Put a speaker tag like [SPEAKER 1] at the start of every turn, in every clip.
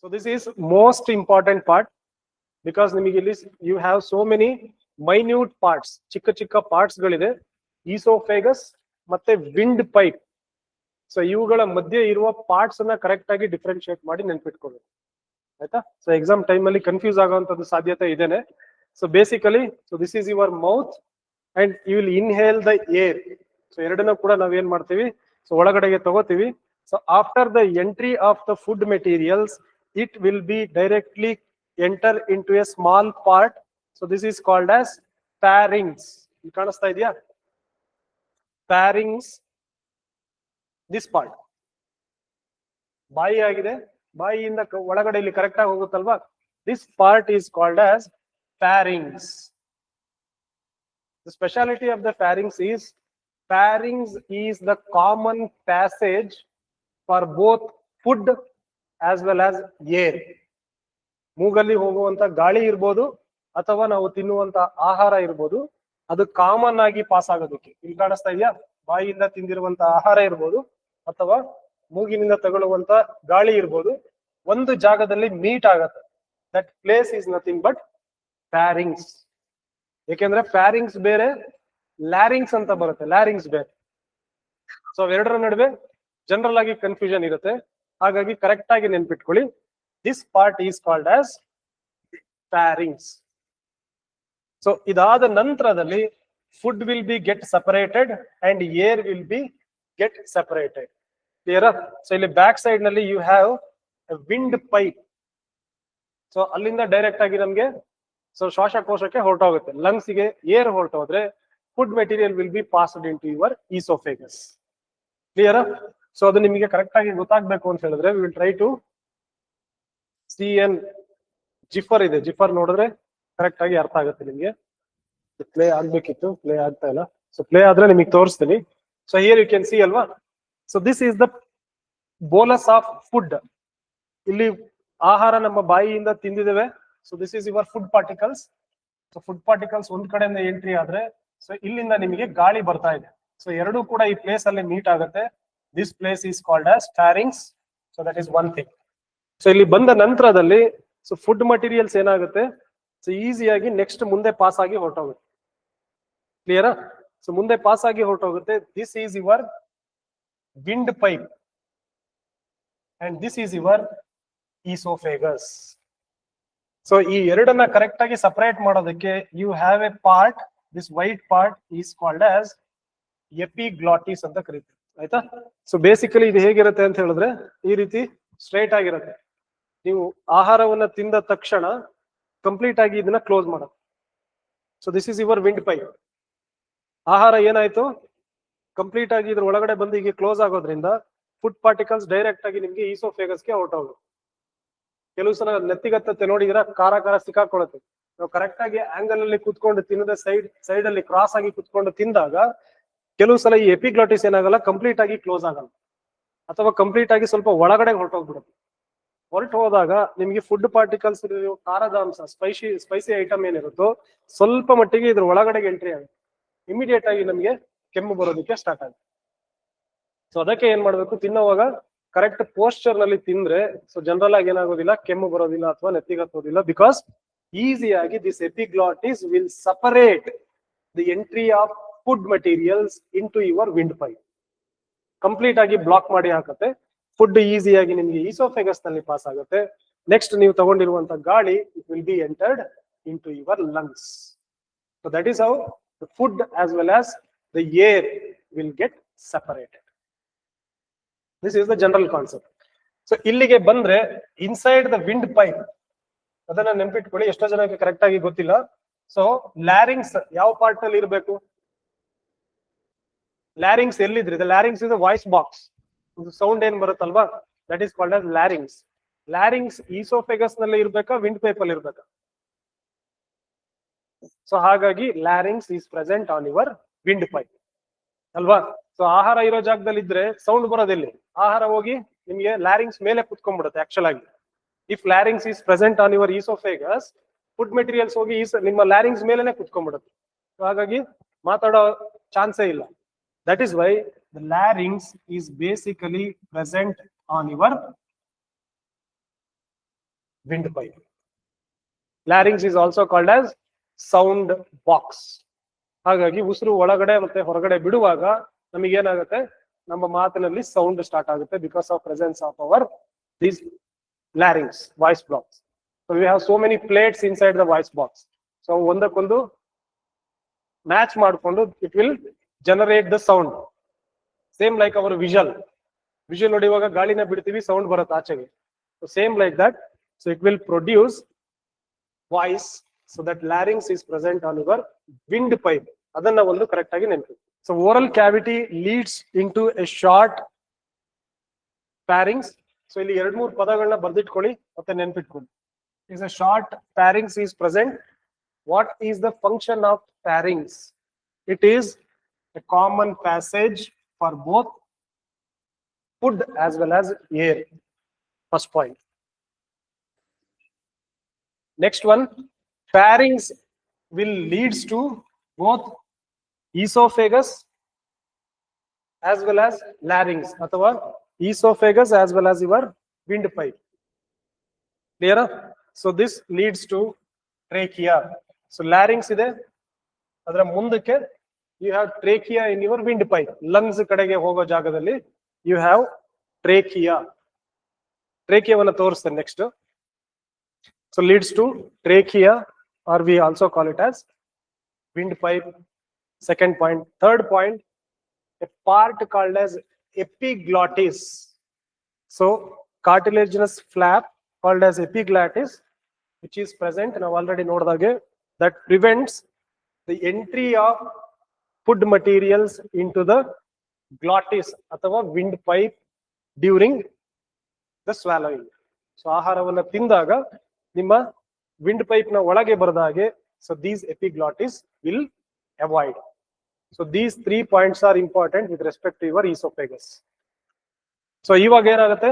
[SPEAKER 1] So this is most important part because you have so many minute parts, ಚಿಕ್ಕ ಚಿಕ್ಕ parts ಗಳಿದೆ, oesophagus ಮತ್ತೆ wind pipe. So ಇವುಗಳ ಮಧ್ಯೆ ಇರುವ ಪಾರ್ಟ್ಸ್ ಅನ್ನ ಕರೆಕ್ಟ್ ಆಗಿ ಡಿಫ್ರೆನ್ಶಿಯೇಟ್ ಮಾಡಿ ನೆನ್ಪಿಟ್ಕೋಬೇಕು, ಆಯ್ತಾ. ಸೊ ಎಕ್ಸಾಮ್ ಟೈಮ್ ಅಲ್ಲಿ ಕನ್ಫ್ಯೂಸ್ ಆಗುವಂತದ್ದು ಸಾಧ್ಯತೆ ಇದೇನೆ. So basically this is your mouth and you will inhale the air. So ಎರಡನ್ನೂ ಕೂಡ ನಾವೇನ್ ಮಾಡ್ತೀವಿ, ಸೊ ಒಳಗಡೆಗೆ ತಗೋತೀವಿ. So after the entry of the food materials it will be directly enter into a small part. So this is called as pharynx. You ಕಾಣಿಸ್ತಾ ಇದೆಯಾ? Pharynx, this part. ಬಾಯಿ ಆಗಿದೆ, ಬಾಯಿಯಿಂದ ಒಳಗಡೆ ಇಲ್ಲಿ ಕರೆಕ್ಟ್ ಆಗಿ ಹೋಗುತ್ತಲ್ವಾ, this part is called as pharynx. The speciality of the pharynx is the common passage for both food as well as air. ಮೂಗಲ್ಲಿ ಹೋಗುವಂತ ಗಾಳಿ ಇರ್ಬೋದು ಅಥವಾ ನಾವು ತಿನ್ನುವಂತ ಆಹಾರ ಇರ್ಬೋದು, ಅದು ಕಾಮನ್ ಆಗಿ ಪಾಸ್ ಆಗೋದಕ್ಕೆ. ಇಲ್ಲಿ ಕಾಣಿಸ್ತಾ ಇದೆಯಾ? ಬಾಯಿಯಿಂದ ತಿಂದಿರುವಂತ ಆಹಾರ ಇರ್ಬೋದು ಅಥವಾ ಮೂಗಿನಿಂದ ತಗೊಳ್ಳುವಂತ ಗಾಳಿ ಇರ್ಬೋದು, ಒಂದು ಜಾಗದಲ್ಲಿ ಮೀಟ್ ಆಗತ್ತೆ. That place is nothing but pharynx. ಯಾಕೆಂದ್ರೆ ಫ್ಯಾರಿಂಗ್ಸ್ ಬೇರೆ, ಲ್ಯಾರಿಂಗ್ಸ್ ಅಂತ ಬರುತ್ತೆ, ಲ್ಯಾರಿಂಗ್ಸ್ ಬೇರೆ. ಸೊ ಅವೆರಡರ ನಡುವೆ ಜನರಲ್ ಆಗಿ ಕನ್ಫ್ಯೂಷನ್ ಇರುತ್ತೆ. ಹಾಗಾಗಿ ಕರೆಕ್ಟ್ ಆಗಿ ನೆನ್ಪಿಟ್ಕೊಳ್ಳಿ, this part is called as pharynx. So ಇದಾದ ನಂತರದಲ್ಲಿ food will be get separated and air will be get separated. Clear? So ಇಲ್ಲಿ ಬ್ಯಾಕ್ ಸೈಡ್ ನಲ್ಲಿ you have windpipe. So ಅಲ್ಲಿಂದ ಡೈರೆಕ್ಟ್ ಆಗಿ ನಮ್ಗೆ ಶ್ವಾಸಕೋಶಕ್ಕೆ ಹೊರಟೋಗುತ್ತೆ. ಲಂಗ್ಸ್ ಗೆ ಏರ್ ಹೊರಟೋದ್ರೆ food material will be passed into your oesophagus. Clear? So ಅದು ನಿಮಗೆ ಕರೆಕ್ಟ್ ಆಗಿ ಗೊತ್ತಾಗ್ಬೇಕು ಅಂತ ಹೇಳಿದ್ರೆ we will try to see an ಜಿಫರ್ ಇದೆ. ಜಿಫರ್ ನೋಡಿದ್ರೆ ಕರೆಕ್ಟ್ ಆಗಿ ಅರ್ಥ ಆಗುತ್ತೆ ನಿಮ್ಗೆ. ಪ್ಲೇ ಆಗ್ಬೇಕಿತ್ತು, ಪ್ಲೇ ಆಗ್ತಾ ಇಲ್ಲ. ಸೊ ಪ್ಲೇ ಆದ್ರೆ ನಿಮಗೆ ತೋರಿಸ್ತೀನಿ. So here you can see ಅಲ್ವಾ. So this is the bolus of food. ಇಲ್ಲಿ ಆಹಾರ ನಮ್ಮ ಬಾಯಿಯಿಂದ ತಿಂದಿದ್ದೇವೆ. So this is your food particles. So food particles ಒಂದ್ ಕಡೆಯಿಂದ ಎಂಟ್ರಿ ಆದ್ರೆ ಸೊ ಇಲ್ಲಿಂದ ನಿಮಗೆ ಗಾಳಿ ಬರ್ತಾ ಇದೆ. ಸೊ ಎರಡೂ ಕೂಡ ಈ ಪ್ಲೇಸ್ ಅಲ್ಲಿ ಮೀಟ್ ಆಗುತ್ತೆ. This place is called as pharynx. So that is one thing. So ಇಲ್ಲಿ ಬಂದ ನಂತರದಲ್ಲಿ ಸೊ ಫುಡ್ ಮಟೀರಿಯಲ್ಸ್ ಏನಾಗುತ್ತೆ, ಸೊ ಈಸಿಯಾಗಿ ನೆಕ್ಸ್ಟ್ ಮುಂದೆ ಪಾಸ್ ಆಗಿ ಹೊರಟೋಗುತ್ತೆ. ಕ್ಲಿಯರ್? ಸೊ ಮುಂದೆ ಪಾಸ್ ಆಗಿ ಹೊರಟೋಗುತ್ತೆ. This is your wind pipe and this is your oesophagus. So ಈ ಎರಡನ್ನ ಕರೆಕ್ಟ್ ಆಗಿ ಸಪರೇಟ್ ಮಾಡೋದಕ್ಕೆ you have a part, this white part is called as epiglottis ಅಂತ ಕರೀತೀವಿ, ಆಯ್ತಾ. ಸೊ ಬೇಸಿಕಲಿ ಇದು ಹೇಗಿರುತ್ತೆ ಅಂತ ಹೇಳಿದ್ರೆ ಈ ರೀತಿ ಸ್ಟ್ರೈಟ್ ಆಗಿರುತ್ತೆ. ನೀವು ಆಹಾರವನ್ನ ತಿಂದ ತಕ್ಷಣ ಕಂಪ್ಲೀಟ್ ಆಗಿ ಇದನ್ನ ಕ್ಲೋಸ್ ಮಾಡೋದು. So this is your wind pipe. ಆಹಾರ ಏನಾಯ್ತು, ಕಂಪ್ಲೀಟ್ ಆಗಿ ಇದ್ರ ಒಳಗಡೆ ಬಂದು ಹೀಗೆ ಕ್ಲೋಸ್ ಆಗೋದ್ರಿಂದ ಫುಡ್ ಪಾರ್ಟಿಕಲ್ಸ್ ಡೈರೆಕ್ಟ್ ಆಗಿ ನಿಮ್ಗೆ ಈಸೋಫೇಗಸ್ಗೆ ಹೊರಟೋಗುತ್ತೆ. ಕೆಲವು ಸಲ ನೆತ್ತಿಗತ್ತೆ ನೋಡಿದ್ರೆ ಖಾರ ಸಿಕ್ಕಾಕೊಳ್ಳುತ್ತೆ. ನಾವು ಕರೆಕ್ಟ್ ಆಗಿ ಆಂಗಲ್ ಅಲ್ಲಿ ಕುತ್ಕೊಂಡು ತಿನ್ನದ ಸೈಡ್ ಅಲ್ಲಿ ಕ್ರಾಸ್ ಆಗಿ ಕುತ್ಕೊಂಡು ತಿಂದಾಗ ಕೆಲವು ಸಲ ಈ ಎಪಿಗ್ಲಾಟಿಸ್ ಏನಾಗಲ್ಲ, ಕಂಪ್ಲೀಟ್ ಆಗಿ ಕ್ಲೋಸ್ ಆಗಲ್ಲ ಅಥವಾ ಕಂಪ್ಲೀಟ್ ಆಗಿ ಸ್ವಲ್ಪ ಒಳಗಡೆ ಹೊರಟೋಗ್ಬಿಡುತ್ತೆ. ಹೊರಟು ಹೋದಾಗ ನಿಮ್ಗೆ ಫುಡ್ ಪಾರ್ಟಿಕಲ್ಸ್ ಖಾರದ ಅಂಶ, ಸ್ಪೈಸಿ ಐಟಮ್ ಏನಿರುತ್ತೋ ಸ್ವಲ್ಪ ಮಟ್ಟಿಗೆ ಇದ್ರ ಒಳಗಡೆಗೆ ಎಂಟ್ರಿ ಆಗುತ್ತೆ. ಇಮಿಡಿಯೇಟ್ ಆಗಿ ನಮ್ಗೆ ಕೆಮ್ಮು ಬರೋದಕ್ಕೆ ಸ್ಟಾರ್ಟ್ ಆಗುತ್ತೆ. ಸೊ ಅದಕ್ಕೆ ಏನ್ ಮಾಡ್ಬೇಕು, ತಿನ್ನೋವಾಗ ಕರೆಕ್ಟ್ ಪೋಸ್ಚರ್ ನಲ್ಲಿ ತಿಂದ್ರೆ ಸೊ ಜನರಲ್ ಆಗಿ ಏನಾಗೋದಿಲ್ಲ, ಕೆಮ್ಮು ಬರೋದಿಲ್ಲ ಅಥವಾ ನೆತ್ತಿಗತ್ತೋದಿಲ್ಲ. ಬಿಕಾಸ್ ಈಸಿಯಾಗಿ this epiglottis will separate the entry of food materials into your wind pipe. Complete ಆಗಿ ಬ್ಲಾಕ್ ಮಾಡಿ ಹಾಕುತ್ತೆ. ಫುಡ್ ಈಸಿಯಾಗಿ ನಿಮ್ಗೆ ಈಸೋಫೆಗಸ್ ನಲ್ಲಿ ಪಾಸ್ ಆಗುತ್ತೆ. ನೆಕ್ಸ್ಟ್ ನೀವು ತಗೊಂಡಿರುವಂತ ಗಾಳಿ it will be entered into your lungs. So that is how the food as well as the air will get separated. This is the general concept. So ಇಲ್ಲಿಗೆ ಬಂದ್ರೆ inside the wind pipe, ಅದನ್ನ ನೆನ್ಪಿಟ್ಕೊಳ್ಳಿ. ಎಷ್ಟೋ ಜನಕ್ಕೆ correct ಆಗಿ ಗೊತ್ತಿಲ್ಲ. So larynx ಯಾವ part ಅಲ್ಲಿ ಇರಬೇಕು? ಲ್ಯಾರಿಂಗ್ಸ್ ಎಲ್ಲಿದ್ರಿ? Larynx is voice box. Sound ಏನ್ ಬರುತ್ತಲ್ವಾ, that is called as larynx. Larynx oesophagus ನಲ್ಲಿ ಇರ್ಬೇಕಾ, ವಿಂಡ್ ಪೈಪ್ ಅಲ್ಲಿ ಇರ್ಬೇಕಾ? ಸೊ ಹಾಗಾಗಿ larynx is present on your wind pipe ಅಲ್ವಾ. ಸೊ ಆಹಾರ ಇರೋ ಜಾಗದಲ್ಲಿ ಇದ್ರೆ ಸೌಂಡ್ ಬರೋದಿಲ್ಲ. ಆಹಾರ ಹೋಗಿ ನಿಮ್ಗೆ ಲ್ಯಾರಿಂಗ್ಸ್ ಮೇಲೆ ಕುತ್ಕೊಂಡ್ಬಿಡುತ್ತೆ ಆಕ್ಚುಲ್ ಆಗಿ. If larynx is present on your oesophagus, food materials ಹೋಗಿ ನಿಮ್ಮ ಲ್ಯಾರಿಂಗ್ಸ್ ಮೇಲೆನೆ ಕುತ್ಕೊಂಡ್ಬಿಡುತ್ತೆ. ಹಾಗಾಗಿ ಮಾತಾಡೋ ಚಾನ್ಸೇ ಇಲ್ಲ. That is why the larynx is basically present on your windpipe. Larynx is also called as sound box. ಹಾಗಾಗಿ ಉಸಿರು ಒಳಗಡೆ ಮತ್ತೆ ಹೊರಗಡೆ ಬಿಡುವಾಗ ನಮಗೆ ಏನಾಗುತ್ತೆ, ನಮ್ಮ ಮಾತಿನಲ್ಲಿ ಸೌಂಡ್ ಸ್ಟಾರ್ಟ್ ಆಗುತ್ತೆ because of presence of our this larynx, voice blocks. So we have so many plates inside the voice box. So ಒಂದಕ್ಕೊಂದು ಮ್ಯಾಚ್ ಮಾಡಿಕೊಂಡು it will generate the sound. Same like our visual ಹೊಡೆಯುವಾಗ ಗಾಳಿನ ಬಿಡ್ತೀವಿ, sound ಬರುತ್ತೆ ಆಚೆಗೆ. So same like that. So it will produce voice. So that larynx is present on your windpipe. ಅದನ್ನ ಒಂದು correct ಆಗಿ ನೆನಪಿ. So oral cavity leads into a short pharynx. So ಇಲ್ಲಿ 2-3 ಪದಗಳನ್ನ ಬರ್ದಿಟ್ಕೊಳ್ಳಿ ಮತ್ತೆ ನೆನಪಿಟ್ಕೊಳ್ಳಿ. Is a short pharynx is present. What is the function of pharynx? It is a common passage for both food as well as air. First point. Next one, pharynx will leads to both esophagus as well as larynx, ಅಥವಾ esophagus as well as your windpipe. Clear? So this leads to trachea. So larynx ಇದೆ, ಅದರ ಮುಂದಕ್ಕೆ you have trachea in your windpipe. Lungs ಕಡೆಗೆ ಹೋಗೋ ಜಾಗದಲ್ಲಿ you have trachea. ಟ್ರೇಕಿಯಾವನ್ನು ತೋರಿಸ್ತೇನೆ next. So leads to trachea, or we also call it as windpipe. Second point. Third point, a part called as epiglottis. So cartilaginous flap called as epiglottis, which is present, now already nodadage, that prevents the entry of food materials into the glottis ಅಥವಾ windpipe during the swallowing. So ಆಹಾರವನ್ನು ತಿಂದಾಗ ನಿಮ್ಮ windpipe ನ ಒಳಗೆ ಬರದ ಹಾಗೆ, so these epiglottis will avoid. So these 3 points are important with respect to your esophagus. So ಇವಾಗ ಏನಾಗುತ್ತೆ,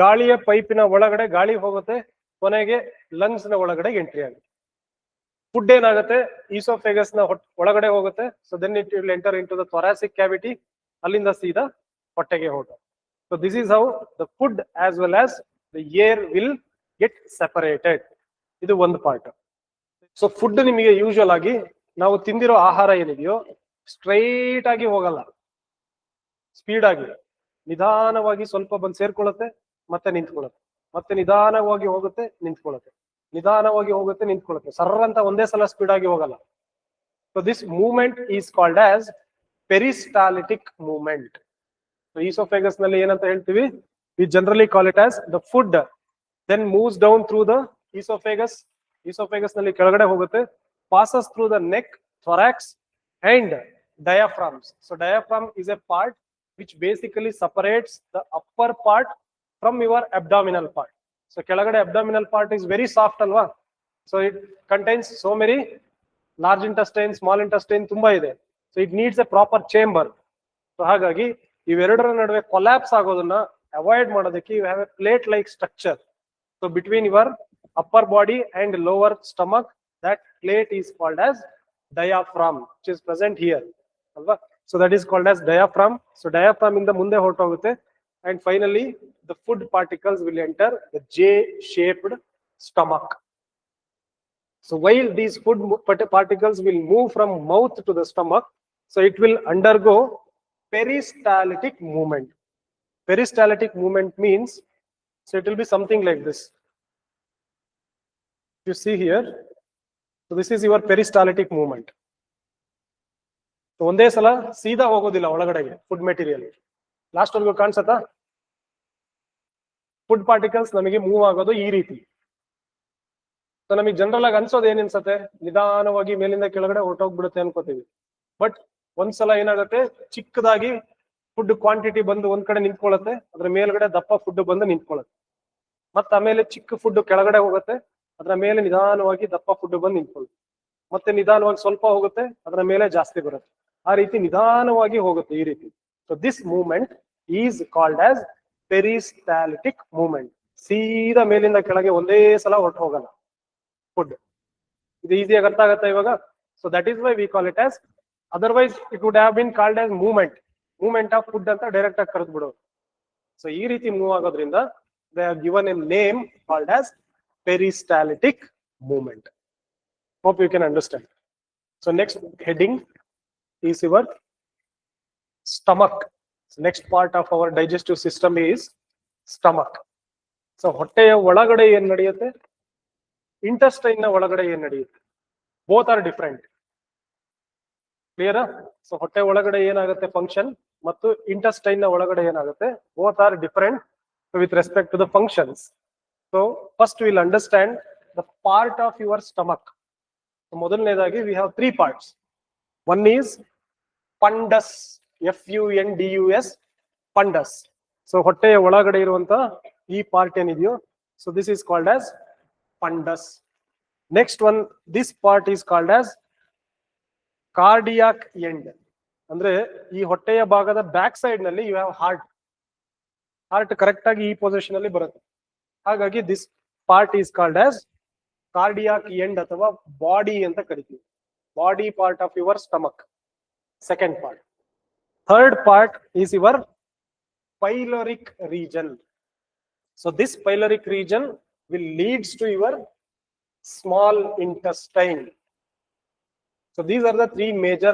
[SPEAKER 1] ಗಾಳಿಯ ಪೈಪಿನ ಒಳಗಡೆ ಗಾಳಿ ಹೋಗುತ್ತೆ, ಕೊನೆಗೆ ಲಂಗ್ಸ್ ನ ಒಳಗಡೆ ಎಂಟ್ರಿ ಆಗುತ್ತೆ. ಫುಡ್ ಏನಾಗುತ್ತೆ, ಈಸೋಫೇಗಸ್ ನ ಒಳಗಡೆ ಹೋಗುತ್ತೆ. So then it will enter into the thoracic cavity, ಅಲ್ಲಿಂದ ಸೀದಾ ಹೊಟ್ಟೆಗೆ ಹೋಗುತ್ತೆ. So this is how the food as well as the air will get separated. ಇದು ಒಂದು ಪಾರ್ಟ್. ಸೊ ಫುಡ್ ನಿಮಗೆ ಯೂಶುವಲ್ ಆಗಿ ನಾವು ತಿಂದಿರೋ ಆಹಾರ ಏನಿದೆಯೋ ಸ್ಟ್ರೈಟ್ ಆಗಿ ಹೋಗಲ್ಲ, ಸ್ಪೀಡ್ ಆಗಿ ನಿಧಾನವಾಗಿ ಸ್ವಲ್ಪ ಬಂದು ಸೇರ್ಕೊಳ್ಳುತ್ತೆ, ಮತ್ತೆ ನಿಂತ್ಕೊಳ್ಳುತ್ತೆ, ಮತ್ತೆ ನಿಧಾನವಾಗಿ ಹೋಗುತ್ತೆ, ನಿಂತ್ಕೊಳ್ಳುತ್ತೆ, ನಿಧಾನವಾಗಿ ಹೋಗುತ್ತೆ, ನಿಂತ್ಕೊಳ್ಳುತ್ತೆ. ಸರ್ರ ಅಂತ ಒಂದೇ ಸಲ ಸ್ಪೀಡ್ ಆಗಿ ಹೋಗಲ್ಲ. So this movement is called as peristaltic movement. Oesophagus ನಲ್ಲಿ ಏನಂತ ಹೇಳ್ತೀವಿ, we generally call it as the food then moves down through the oesophagus. Oesophagus ನಲ್ಲಿ ಕೆಳಗಡೆ ಹೋಗುತ್ತೆ, passes through the neck, thorax and diaphragms. So diaphragm is a part which basically separates the upper part from your abdominal part. So ಕೆಳಗಡೆ abdominal part is very soft alwa. So it contains so many large intestine, small intestine ತುಂಬಾ ಇದೆ. So it needs a proper chamber. So ಹಾಗಾಗಿ ಇವೆರಡರ ನಡುವೆ collapse ಆಗೋದನ್ನ avoid ಮಾಡೋದಕ್ಕೆ you have a plate like structure. So between your upper body and lower stomach, that plate is called as diaphragm, which is present here. So that is called as diaphragm. So diaphragm in the munde hortogutte, and finally the food particles will enter the J-shaped stomach. So while these food particles will move from mouth to the stomach, so it will undergo peristaltic movement. Peristaltic movement means, so it will be something like this. You see here, so this is your peristaltic movement. So ಒಂದೇ ಸಲ ಸೀದಾ ಹೋಗೋದಿಲ್ಲ ಒಳಗಡೆಗೆ food material. Last ವರ್ಗು ಕಾಣಿಸುತ್ತಾ? Food particles ನಮಗೆ move ಆಗೋದು ಈ ರೀತಿ. ಸೊ ನಮಗೆ ಜನರಲ್ ಆಗಿ ಅನ್ಸೋದು ಏನ್ ಅನ್ಸುತ್ತೆ, ನಿಧಾನವಾಗಿ ಮೇಲಿಂದ ಕೆಳಗಡೆ ಹೊರಟೋಗ್ಬಿಡುತ್ತೆ ಅನ್ಕೋತೀವಿ. ಬಟ್ ಒಂದ್ಸಲ ಏನಾಗುತ್ತೆ, ಚಿಕ್ಕದಾಗಿ ಫುಡ್ ಕ್ವಾಂಟಿಟಿ ಬಂದು ಒಂದ್ ಕಡೆ ನಿಂತ್ಕೊಳ್ಳುತ್ತೆ, ಅದ್ರ ಮೇಲ್ಗಡೆ ದಪ್ಪ ಫುಡ್ ಬಂದು ನಿಂತ್ಕೊಳ್ಳುತ್ತೆ. ಮತ್ತ ಆಮೇಲೆ ಚಿಕ್ಕ ಫುಡ್ ಕೆಳಗಡೆ ಹೋಗುತ್ತೆ, ಅದರ ಮೇಲೆ ನಿಧಾನವಾಗಿ ದಪ್ಪ ಫುಡ್ ಬಂದು ನಿಂತ್ಕೊಳ್ಳುತ್ತೆ. ಮತ್ತೆ ನಿಧಾನವಾಗಿ ಸ್ವಲ್ಪ ಹೋಗುತ್ತೆ, ಅದರ ಮೇಲೆ ಜಾಸ್ತಿ ಬರುತ್ತೆ. ಆ ರೀತಿ ನಿಧಾನವಾಗಿ ಹೋಗುತ್ತೆ ಈ ರೀತಿ. So this movement is called as peristaltic movement. ಸೀದಾ ಮೇಲಿಂದ ಕೆಳಗೆ ಒಂದೇ ಸಲ ಹೊರಟು ಹೋಗಲ್ಲ ಫುಡ್. ಇದು ಈಸಿಯಾಗಿ ಅರ್ಥ ಆಗತ್ತಾ ಇವಾಗ? So that is why we call it as, otherwise it would have been called as movement of food ಅಂತ ಡೈರೆಕ್ಟ್ ಆಗಿ ಕರೆದು ಬಿಡೋದು. ಸೊ ಈ ರೀತಿ ಮೂವ್ ಆಗೋದ್ರಿಂದ they have given a name called as peristaltic movement. Hope you can understand. So next heading is your stomach. So next part of our digestive system is stomach. So ಹೊಟ್ಟೆಯ ಒಳಗಡೆ ಏನ್ ನಡೆಯುತ್ತೆ, intestine ನ ಒಳಗಡೆ ಏನ್ ನಡೆಯುತ್ತೆ, both are different. Clear? So ಹೊಟ್ಟೆ ಒಳಗಡೆ ಏನಾಗುತ್ತೆ ಫಂಕ್ಷನ್ ಮತ್ತು ಇಂಟೆಸ್ಟೈನ್ ನ ಒಳಗಡೆ ಏನಾಗುತ್ತೆ, both are different with respect to the functions. So first will understand the part of your stomach. ಮೊದಲನೇದಾಗಿ we have 3 parts. One is fundus, FUNDUS, fundus. So ಹೊಟ್ಟೆಯ ಒಳಗಡೆ ಇರುವಂತ ಈ ಪಾರ್ಟ್ ಏನಿದೆಯೋ, so this is called as fundus. Next one, this part is called as cardiac end. ಅಂದ್ರೆ ಈ ಹೊಟ್ಟೆಯ ಭಾಗದ ಬ್ಯಾಕ್ ಸೈಡ್ ನಲ್ಲಿ ಯು ಹ್ಯಾವ್ ಹಾರ್ಟ್ ಕರೆಕ್ಟ್ ಆಗಿ ಈ ಪೊಸಿಷನ್ ಅಲ್ಲಿ ಬರುತ್ತೆ. ಹಾಗಾಗಿ this part is called as cardiac end ಅಥವಾ ಬಾಡಿ ಅಂತ ಕರಿತೀವಿ. Body part of your stomach, second part. Third part is your pyloric region. So this pyloric region will leads to your small intestine. So these are the 3 major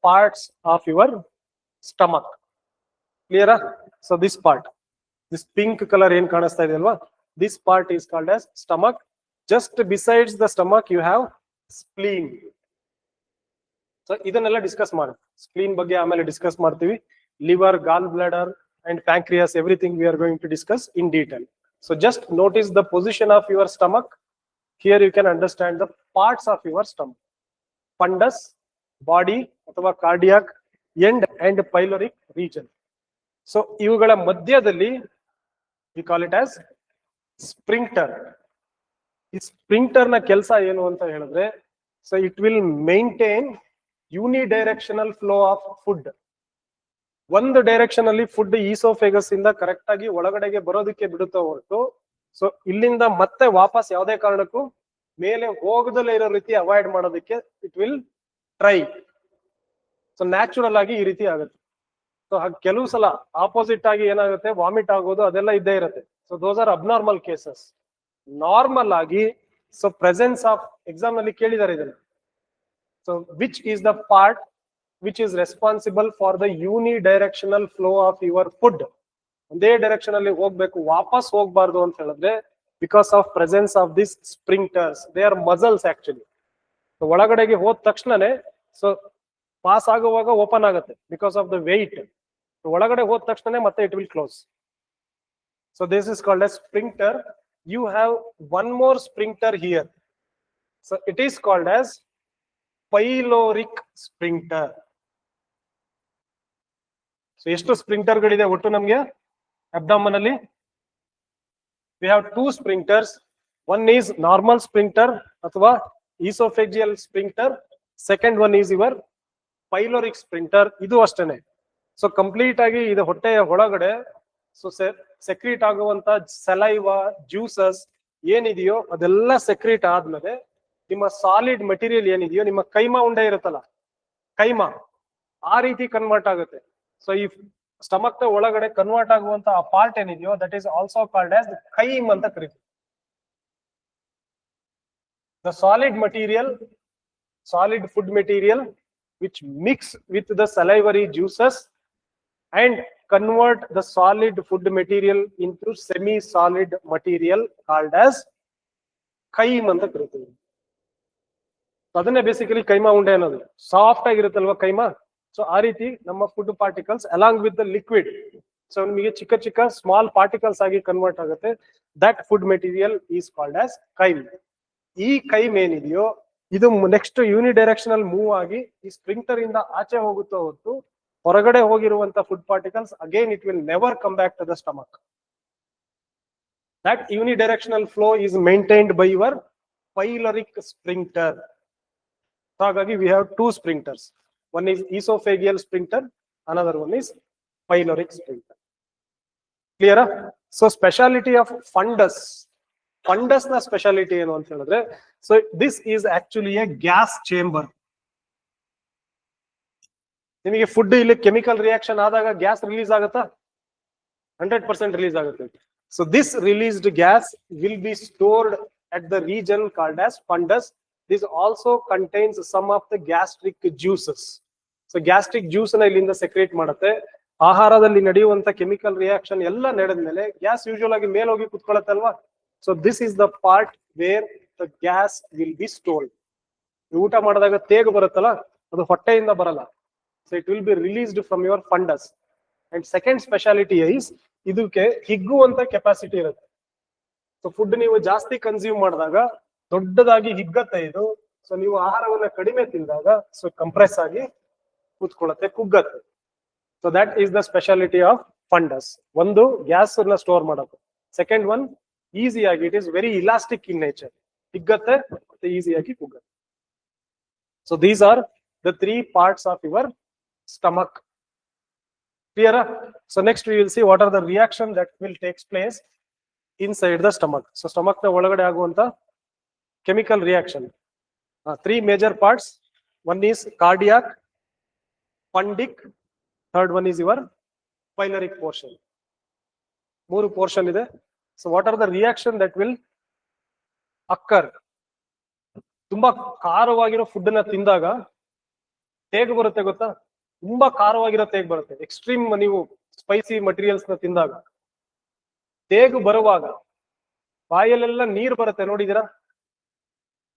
[SPEAKER 1] parts of your stomach. Clear? So this part, this pink color in kanasta ide alva, this part is called as stomach. Just besides the stomach you have spleen. So idanella discuss maadu. Spleen ಬಗ್ಗೆ ಆಮೇಲೆ discuss ಮಾಡ್ತೀವಿ. Liver, gallbladder and pancreas, everything we are going to discuss in detail. So just notice the position of your stomach. Here you can understand the parts of your stomach. Fundus, body ಅಥವಾ cardiac end and pyloric region. So ಇವುಗಳ ಮಧ್ಯದಲ್ಲಿ we call it as sphincter. ಈ sphincter ನ ಕೆಲಸ ಏನು ಅಂತ ಹೇಳಿದ್ರೆ, so it will maintain unidirectional flow of food. ಒಂದು ಡೈರೆಕ್ಷನ್ ಅಲ್ಲಿ ಫುಡ್ ಈಸೋಫೇಗಸ್ ಇಂದ ಕರೆಕ್ಟ್ ಆಗಿ ಒಳಗಡೆಗೆ ಬರೋದಕ್ಕೆ ಬಿಡುತ್ತಾ ಹೊರಟು, ಸೊ ಇಲ್ಲಿಂದ ಮತ್ತೆ ವಾಪಸ್ ಯಾವುದೇ ಕಾರಣಕ್ಕೂ ಮೇಲೆ ಹೋಗದಲ್ಲೇ ಇರೋ ರೀತಿ ಅವಾಯ್ಡ್ ಮಾಡೋದಕ್ಕೆ it will try. So natural ಆಗಿ ಈ ರೀತಿ ಆಗುತ್ತೆ. ಸೊ ಕೆಲವು ಸಲ ಆಪೋಸಿಟ್ ಆಗಿ ಏನಾಗುತ್ತೆ, ವಾಮಿಟ್ ಆಗೋದು ಅದೆಲ್ಲ ಇದ್ದೇ ಇರುತ್ತೆ. So those are abnormal cases. Normal ಆಗಿ ಸೊ ಪ್ರೆಸೆನ್ಸ್ ಆಫ್, ಎಕ್ಸಾಮ್ ನಲ್ಲಿ ಕೇಳಿದ್ದಾರೆ ಇದನ್ನ. So which is the part which is responsible for the unidirectional flow of your food. ಒಂದೇ ಡೈರೆಕ್ಷನ್ ಅಲ್ಲಿ ಹೋಗ್ಬೇಕು, ವಾಪಸ್ ಹೋಗ್ಬಾರ್ದು ಅಂತ ಹೇಳಿದ್ರೆ because of presence of this sphincters. They are muscles actually. ಒಳಗಡೆಗೆ ಹೋದ ತಕ್ಷಣನೇ ಸೊ ಪಾಸ್ ಆಗುವಾಗ ಓಪನ್ ಆಗುತ್ತೆ ಬಿಕಾಸ್ ಆಫ್ ದ ವೆಯ್ಟ್. ಒಳಗಡೆ ಹೋದ ತಕ್ಷಣನೇ ಮತ್ತೆ it will close. So this is called as sphincter. You have one more sphincter here. So it is called as pyloric sphincter. So ಎಷ್ಟು ಸ್ಪ್ರಿಂಕ್ಟರ್ ಗಳಿದೆ ಒಟ್ಟು ನಮ್ಗೆ ಅಬ್ಡಾಮನ್ ಅಲ್ಲಿ? we have 2 sphincters. One is normal sphincter ಅಥವಾ esophageal sphincter. Second one is your pyloric sphincter. ಇದು ಅಷ್ಟೇನೆ. So complete ಆಗಿ ಇದು ಹೊಟ್ಟೆಯ ಒಳಗಡೆ ಸೊ ಸೆಕ್ರೀಟ್ ಆಗುವಂತ ಸಲೈವಾ, ಜ್ಯೂಸಸ್ ಏನಿದೆಯೋ ಅದೆಲ್ಲ ಸೆಕ್ರೀಟ್ ಆದ್ಮೇಲೆ ನಿಮ್ಮ ಸಾಲಿಡ್ ಮೆಟೀರಿಯಲ್ ಏನಿದೆಯೋ, ನಿಮ್ಮ ಕೈಮಾ ಉಂಡೆ ಇರುತ್ತಲ್ಲ, ಕೈಮಾ ಆ ರೀತಿ ಕನ್ವರ್ಟ್ ಆಗುತ್ತೆ. ಸೊ ಈ ಸ್ಟಮಕ್ ನ ಒಳಗಡೆ ಕನ್ವರ್ಟ್ ಆಗುವಂತ ಆ ಪಾರ್ಟ್ ಏನಿದೆಯೋ that is also called as chyme ಅಂತ ಕರೀತೀವಿ. The solid material, solid food material which mix with the salivary juices and convert the solid food material into semi solid material called as chyme ಅಂತ ಕರೀತೀವಿ. ಅದನ್ನೇ basically keema ಉಂಡೆ ಅನ್ನೋದು. Soft ಆಗಿರುತ್ತಲ್ವಾ keema, so ಆ ರೀತಿ ನಮ್ಮ food particles along with the liquid, so ನಿಮಗೆ ಚಿಕ್ಕ ಚಿಕ್ಕ ಸ್ಮಾಲ್ ಪಾರ್ಟಿಕಲ್ಸ್ ಆಗಿ ಕನ್ವರ್ಟ್ ಆಗುತ್ತೆ. That food material is called as chyme. ಈ ಕೈಮ್ ಏನಿದೆಯೋ ಇದು ನೆಕ್ಸ್ಟ್ ಯೂನಿಡೈರೆಕ್ಷನಲ್ ಮೂವ್ ಆಗಿ ಈ ಸ್ಪ್ರಿಂಕ್ಟರ್ ಇಂದ ಆಚೆ ಹೋಗುತ್ತಾ ಹೊತ್ತು ಹೊರಗಡೆ ಹೋಗಿರುವಂತ food particles again it will never come back to the stomach. That unidirectional flow is maintained by your pyloric sphincter. ಹಾಗಾಗಿ we have 2 sphincters. One is esophageal sphincter, another one is pyloric sphincter. Clear? So speciality of fundus. Fundus na speciality ಏನು ಅಂತ ಹೇಳಿದ್ರೆ, so this is actually a gas chamber. ನಿಮಗೆ food ಇಲ್ಲಿ chemical reaction ಆದಾಗ gas release ಆಗುತ್ತಾ? 100% release ಆಗುತ್ತೆ. So this released gas will be stored at the region called as fundus. This also contains some of the gastric juices. So gastric juice na ಇಲ್ಲಿಂದ secrete ಮಾಡುತ್ತೆ. ಆಹಾರದಲ್ಲಿ ನಡೆಯುವಂತ chemical reaction ಎಲ್ಲ ನಡೆದ್ಮೇಲೆ gas usual ಆಗಿ ಮೇಲೆ ಹೋಗಿ ಕುತ್ಕೊಳ್ಳುತ್ತಲ್ವಾ. So this is the part where the gas will be stored. ಊಟ ಮಾಡಿದಾಗ ತೇಗು ಬರುತ್ತಲ್ಲ, ಅದು ಹೊಟ್ಟೆಯಿಂದ ಬರಲ್ಲ. So it will be released from your fundus. And second speciality is, ಇದಕ್ಕೆ ಹಿಗ್ಗುವಂತ ಕೆಪಾಸಿಟಿ ಇರುತ್ತೆ. ಸೊ ಫುಡ್ ನೀವು ಜಾಸ್ತಿ ಕನ್ಸ್ಯೂಮ್ ಮಾಡಿದಾಗ ದೊಡ್ಡದಾಗಿ ಹಿಗ್ಗತ್ತೆ ಇದು. ಸೊ ನೀವು ಆಹಾರವನ್ನ ಕಡಿಮೆ ತಿಂದಾಗ ಸೊ ಕಂಪ್ರೆಸ್ ಆಗಿ ಕೂತ್ಕೊಳ್ಳುತ್ತೆ, ಕುಗ್ಗತ್ತೆ. So that is the speciality of fundus. ಒಂದು ಗ್ಯಾಸ್ ಅನ್ನ ಸ್ಟೋರ್ ಮಾಡೋದು. ಸೆಕೆಂಡ್ ಒನ್ ಈಸಿಯಾಗಿ it is very elastic in nature, ಹಿಗ್ಗತ್ತೆ ಮತ್ತೆ ಈಸಿಯಾಗಿ ಕುಗ್ಗತ್ತೆ. So these are the 3 parts of your stomach. Clear? So next we will see what are the reaction that will takes place inside the stomach. So stomach na ಒಳಗಡೆ ಆಗುವಂತ chemical reaction. 3 major parts. One is cardiac, fundic, third one is your pyloric portion. 3 portion ಇದೆ. So what are the reaction that will occur? ತುಂಬಾ ಖಾರವಾಗಿರೋ food ಅನ್ನ ತಿಂದಾಗ ಹೇಗೆ ಬರುತ್ತೆ ಗೊತ್ತಾ? ತುಂಬಾ ಖಾರವಾಗಿರೋ ತೇಗ್ ಬರುತ್ತೆ. ಎಕ್ಸ್ಟ್ರೀಮ್ ನೀವು ಸ್ಪೈಸಿ ಮಟೀರಿಯಲ್ಸ್ ನ ತಿಂದಾಗ ತೇಗು ಬರುವಾಗ ಬಾಯಲ್ಲೆಲ್ಲ ನೀರು ಬರುತ್ತೆ, ನೋಡಿದೀರಾ?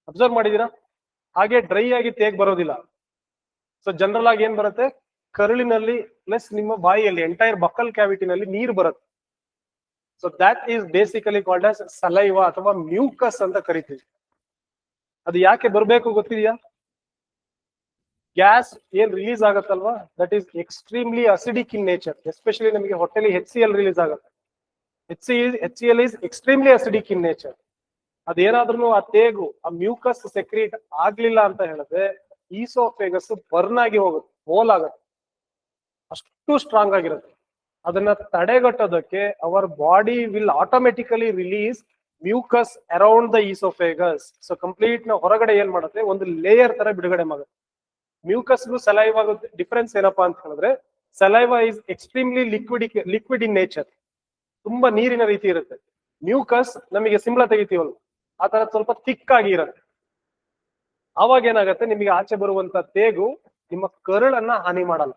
[SPEAKER 1] ಅಬ್ಸರ್ವ್ ಮಾಡಿದೀರಾ? ಹಾಗೆ ಡ್ರೈ ಆಗಿ ತೇಗ್ ಬರೋದಿಲ್ಲ. ಸೊ ಜನರಲ್ ಆಗಿ ಏನ್ ಬರುತ್ತೆ, ಕರುಳಿನಲ್ಲಿ ಪ್ಲಸ್ ನಿಮ್ಮ ಬಾಯಿಯಲ್ಲಿ ಎಂಟೈರ್ ಬಕ್ಕಲ್ ಕ್ಯಾವಿಟಿನಲ್ಲಿ ನೀರು ಬರುತ್ತೆ. So that is basically called as saliva ಅಥವಾ ಮ್ಯೂಕಸ್ ಅಂತ ಕರಿತೀವಿ. ಅದು ಯಾಕೆ ಬರಬೇಕು ಗೊತ್ತಿದೆಯಾ? ಗ್ಯಾಸ್ ಏನ್ ರಿಲೀಸ್ ಆಗತ್ತಲ್ವಾ, that is extremely acidic in nature. Especially ನಮಗೆ ಹೊಟ್ಟೆಲಿ HCl ರಿಲೀಸ್ ಆಗುತ್ತೆ. HCl is extremely acidic in nature. ಅದೇನಾದ್ರೂ ಆ ತೇಗು ಆ ಮ್ಯೂಕಸ್ ಸೆಕ್ರೀಟ್ ಆಗ್ಲಿಲ್ಲ ಅಂತ ಹೇಳಿದ್ರೆ ಈಸೋಫೇಗಸ್ ಬರ್ನ್ ಆಗಿ ಹೋಗುತ್ತೆ, ಹೋಲ್ ಆಗುತ್ತೆ, ಅಷ್ಟು ಸ್ಟ್ರಾಂಗ್ ಆಗಿರುತ್ತೆ. ಅದನ್ನ ತಡೆಗಟ್ಟೋದಕ್ಕೆ our body will automatically release mucus around the oesophagus. So complete ನ ಹೊರಗಡೆ ಏನ್ ಮಾಡುತ್ತೆ, ಒಂದು ಲೇಯರ್ ತರ ಬಿಡುಗಡೆ ಮಾಡುತ್ತೆ. ಮ್ಯೂಕಸ್ಗೂ ಸಲೈವಾ ಡಿಫರೆನ್ಸ್ ಏನಪ್ಪಾ ಅಂತ ಹೇಳಿದ್ರೆ, saliva is extremely liquid in nature, ತುಂಬಾ ನೀರಿನ ರೀತಿ ಇರುತ್ತೆ. ಮ್ಯೂಕಸ್ ನಮಗೆ ಸಿಂಬಳ ತೆಗಿತೀವಲ್ಲ, ಆ ತರ ಸ್ವಲ್ಪ ಥಿಕ್ ಆಗಿ ಇರುತ್ತೆ. ಅವಾಗ ಏನಾಗುತ್ತೆ, ನಿಮಗೆ ಆಚೆ ಬರುವಂತ ತೇಗು ನಿಮ್ಮ ಕರುಳನ್ನ ಹಾನಿ ಮಾಡಲ್ಲ,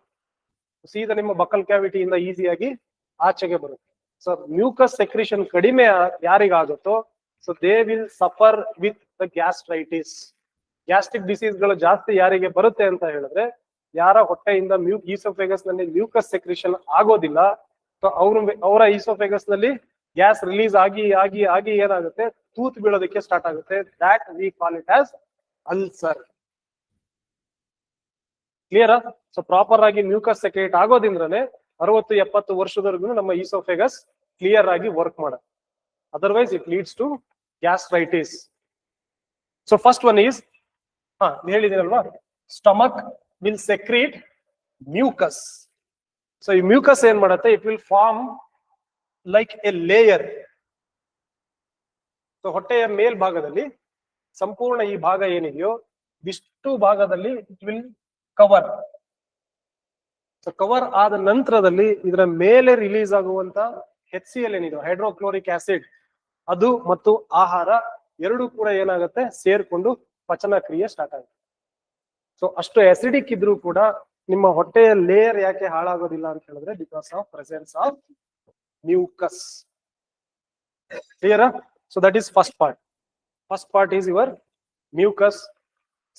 [SPEAKER 1] ಸೀದಾ ನಿಮ್ಮ ಬಕ್ಕಲ್ ಕ್ಯಾವಿಟಿಯಿಂದ ಈಸಿಯಾಗಿ ಆಚೆಗೆ ಬರುತ್ತೆ. ಸೊ ಮ್ಯೂಕಸ್ ಸೆಕ್ರಿಷನ್ ಕಡಿಮೆ ಯಾರಿಗಾಗುತ್ತೋ so they will suffer with the gastritis. Gastric disease ಗಳು ಜಾಸ್ತಿ ಯಾರಿಗೆ ಬರುತ್ತೆ ಅಂತ ಹೇಳಿದ್ರೆ, ಯಾರ ಹೊಟ್ಟೆಯಿಂದ ಈಸೋಫೇಗಸ್ ನಲ್ಲಿ ಮ್ಯೂಕಸ್ ಸೆಕ್ರಿಷನ್ ಆಗೋದಿಲ್ಲ. ಸೊ ಅವರ ಈಸೋಫೇಗಸ್ ನಲ್ಲಿ ಗ್ಯಾಸ್ ರಿಲೀಸ್ ಆಗಿ ಆಗಿ ಆಗಿ ಏನಾಗುತ್ತೆ, ತೂತ್ ಬೀಳೋದಕ್ಕೆ ಸ್ಟಾರ್ಟ್ ಆಗುತ್ತೆ. That we call it as ulcer. Clear? So proper ಆಗಿ ಮ್ಯೂಕಸ್ ಸೆಕ್ರೇಟ್ ಆಗೋದ್ರಿಂದನೇ 60-70 ವರ್ಷದವರೆಗೂ ನಮ್ಮ ಈಸೋಫೇಗಸ್ ಕ್ಲಿಯರ್ ಆಗಿ ವರ್ಕ್ ಮಾಡುತ್ತೆ. Otherwise it leads to gastritis. So first one is, ಹೇಳಿದಿರಲ್ವಾ, stomach will secrete mucus. So ಈ ಮ್ಯೂಕಸ್ ಏನ್ ಮಾಡುತ್ತೆ, it will form like a layer. So ಹೊಟ್ಟೆಯ ಮೇಲ್ಭಾಗದಲ್ಲಿ ಸಂಪೂರ್ಣ ಈ ಭಾಗ ಏನಿದೆಯೋ ಇಷ್ಟು ಭಾಗದಲ್ಲಿ it will cover. So cover ಆದ ನಂತರದಲ್ಲಿ ಇದರ ಮೇಲೆ ರಿಲೀಸ್ ಆಗುವಂತ HCl ಏನಿದೆ, ಹೈಡ್ರೋಕ್ಲೋರಿಕ್ ಆಸಿಡ್, ಅದು ಮತ್ತು ಆಹಾರ ಎರಡು ಕೂಡ ಏನಾಗುತ್ತೆ, ಸೇರ್ಕೊಂಡು ಪಚನ ಕ್ರಿಯೆ ಸ್ಟಾರ್ಟ್ ಆಗುತ್ತೆ. ಸೊ ಅಷ್ಟು ಅಸಿಡಿಕ್ ಇದ್ರೂ ಕೂಡ ನಿಮ್ಮ ಹೊಟ್ಟೆಯ ಲೇಯರ್ ಯಾಕೆ ಹಾಳಾಗೋದಿಲ್ಲ ಅಂತ ಹೇಳಿದ್ರೆ, because of presence of mucus. Clear? So that is first part. First part is your mucus,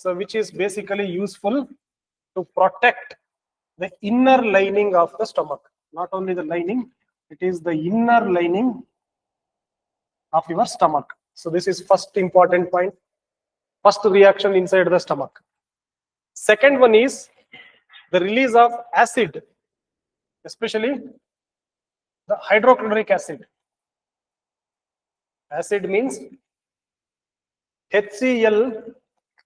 [SPEAKER 1] so which is basically useful to protect the inner lining of the stomach. Not only the lining, it is the inner lining of your stomach. So this is first important point, first reaction inside the stomach. Second one is the release of acid, especially the hydrochloric acid. Acid means HCl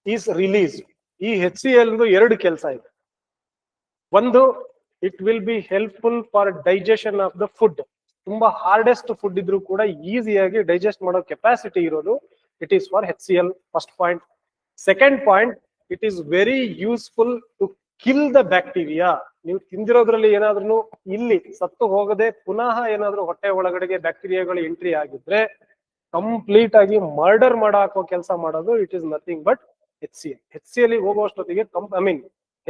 [SPEAKER 1] is released. ಈ HCl ಎರಡು ಕೆಲಸ ಇದೆ. ಒಂದು, it will be helpful for digestion of the food. ತುಂಬಾ hardest food ಇದ್ರೂ ಕೂಡ ಈಸಿಯಾಗಿ digest ಮಾಡೋ ಕೆಪಾಸಿಟಿ ಇರೋದು it is for HCl. First point. Second point, it is very useful to kill the bacteria. ನೀವು ತಿಂದಿರೋದ್ರಲ್ಲಿ ಏನಾದ್ರೂ ಇಲ್ಲಿ ಸತ್ತು ಹೋಗದೆ ಪುನಃ ಏನಾದ್ರೂ ಹೊಟ್ಟೆ ಒಳಗಡೆಗೆ ಬ್ಯಾಕ್ಟೀರಿಯಾಗಳು ಎಂಟ್ರಿ ಆಗಿದ್ರೆ ಕಂಪ್ಲೀಟ್ ಆಗಿ ಮರ್ಡರ್ ಮಾಡಾಕೋ ಕೆಲಸ ಮಾಡೋದು it is nothing but HCl. HCl ಹೋಗುವಷ್ಟೊತ್ತಿಗೆ ಐ ಮೀನ್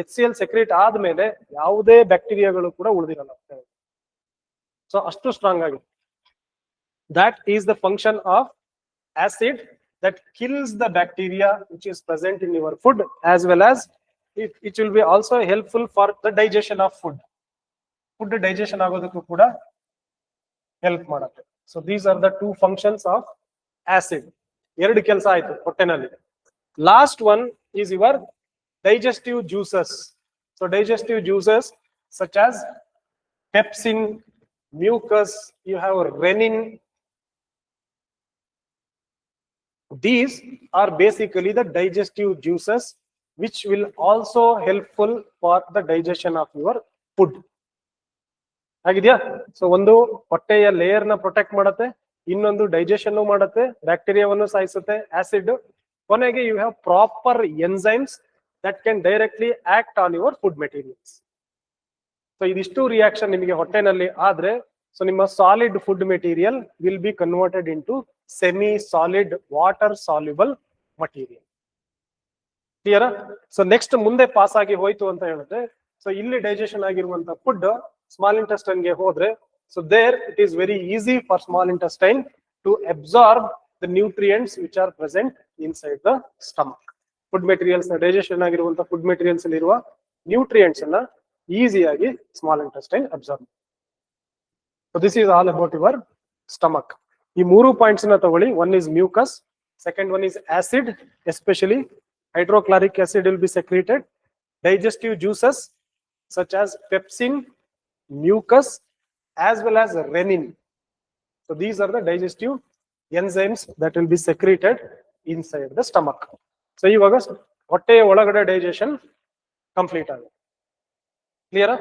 [SPEAKER 1] HCl ಸೆಕ್ರೇಟ್ ಆದ್ಮೇಲೆ ಯಾವುದೇ ಬ್ಯಾಕ್ಟೀರಿಯಾಗಳು ಕೂಡ ಉಳಿದಿರಲ್ಲ. ಸೊ ಅಷ್ಟು ಸ್ಟ್ರಾಂಗ್ ಆಗಿದೆ. That is the function of acid that kills the bacteria which is present in your food, as well as it will be also helpful for the digestion of food. Food digestion agodukku kuda help ಮಾಡುತ್ತೆ. So these are the two functions of acid. ಎರಡು ಕೆಲಸ ಆಯ್ತು ಹೊಟ್ಟೆನಲ್ಲಿ. Last one is your digestive juices. So digestive juices such as pepsin, mucus, you have renin. These are basically the digestive juices which will also helpful for the digestion of your food. ಆಗಿದೆಯಾ? So ಒಂದು ಹೊಟ್ಟೆಯ layer ನ protect ಮಾಡುತ್ತೆ, ಇನ್ನೊಂದು digestion ಮಾಡುತ್ತೆ, ಬ್ಯಾಕ್ಟೀರಿಯಾವನ್ನು ಸಾಯಿಸುತ್ತೆ, acid. ಕೊನೆಗೆ you have proper enzymes that can directly act on your food materials. So ಇದಿಷ್ಟು ರಿಯಾಕ್ಷನ್ ನಿಮಗೆ ಹೊಟ್ಟೆನಲ್ಲಿ ಆದ್ರೆ ಸೊ ನಿಮ್ಮ solid food material will be converted into semi solid water soluble material. Clear? So next ಮುಂದೆ pass ಆಗಿ ಹೋಯ್ತು ಅಂತ ಹೇಳಿದ್ರೆ, ಸೊ ಇಲ್ಲಿ ಡೈಜೆಷನ್ ಆಗಿರುವಂತ ಫುಡ್ ಸ್ಮಾಲ್ ಇಂಟೆಸ್ಟೈನ್ ಗೆ ಹೋದ್ರೆ, so there it is very easy for small intestine to absorb the nutrients which are present inside the stomach. Food materials digestion ಆಗಿರುವಂತ ಫುಡ್ ಮೆಟೀರಿಯಲ್ಸ್ ಅಲ್ಲಿ ಇರುವ ನ್ಯೂಟ್ರಿಯೆಂಟ್ಸ್ ಅನ್ನ ಈಸಿಯಾಗಿ small intestine absorb. So this is all about your stomach. ಈ ಮೂರು points ನ ತಗೊಳ್ಳಿ. One is mucus, second one is acid, especially hydrochloric acid will be secreted. Digestive juices such as pepsin, mucus, as well as renin. So these are the digestive enzymes that will be secreted inside the stomach. So ಇವಾಗ ಹೊಟ್ಟೆಯ ಒಳಗಡೆ digestion complete ಆಗುತ್ತೆ. Clear?